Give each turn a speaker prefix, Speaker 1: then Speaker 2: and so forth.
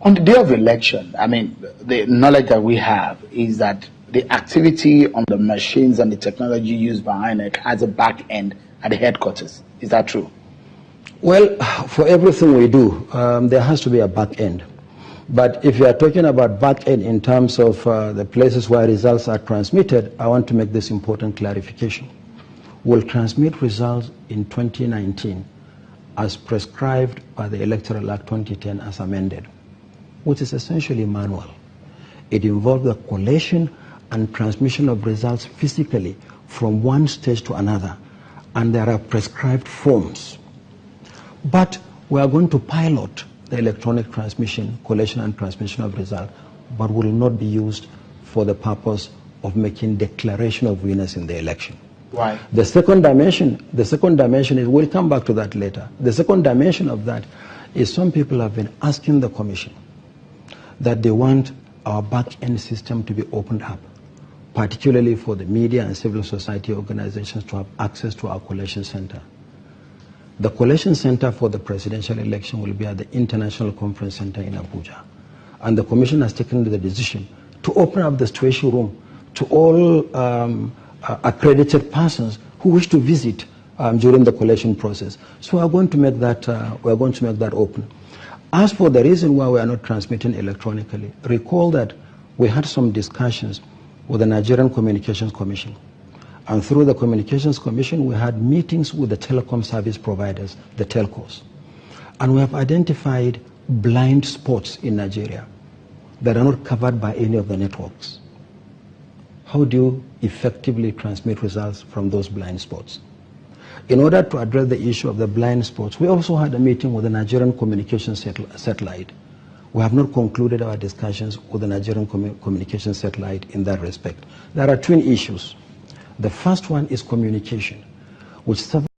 Speaker 1: On the day of election, I mean, the knowledge that we have is that the activity on the machines and the technology used by INEC has a back end at the headquarters. Is that true?
Speaker 2: Well, for everything we do, there has to be a back end. But if you are talking about back end in terms of the places where results are transmitted, I want to make this important clarification. We'll transmit results in 2019 as prescribed by the Electoral Act 2010 as amended, which is essentially manual. It involves the collation and transmission of results physically from one stage to another, and there are prescribed forms. But we are going to pilot the electronic transmission, collation and transmission of results, but will not be used for the purpose of making declaration of winners in the election.
Speaker 1: Why?
Speaker 2: The second dimension is, we'll come back to that later. The second dimension of that is some people have been asking the Commission that they want our back-end system to be opened up, particularly for the media and civil society organizations to have access to our collation center. The collation center for the presidential election will be at the International Conference Center in Abuja. And the Commission has taken the decision to open up the situation room to all accredited persons who wish to visit during the collation process. So we're going to make that open. As for the reason why we are not transmitting electronically, recall that we had some discussions with the Nigerian Communications Commission. And through the Communications Commission, we had meetings with the telecom service providers, the telcos. And we have identified blind spots in Nigeria that are not covered by any of the networks. How do you effectively transmit results from those blind spots? In order to address the issue of the blind spots, we also had a meeting with the Nigerian Communications Satellite. We have not concluded our discussions with the Nigerian Communications Satellite in that respect. There are twin issues. The first one is communication, which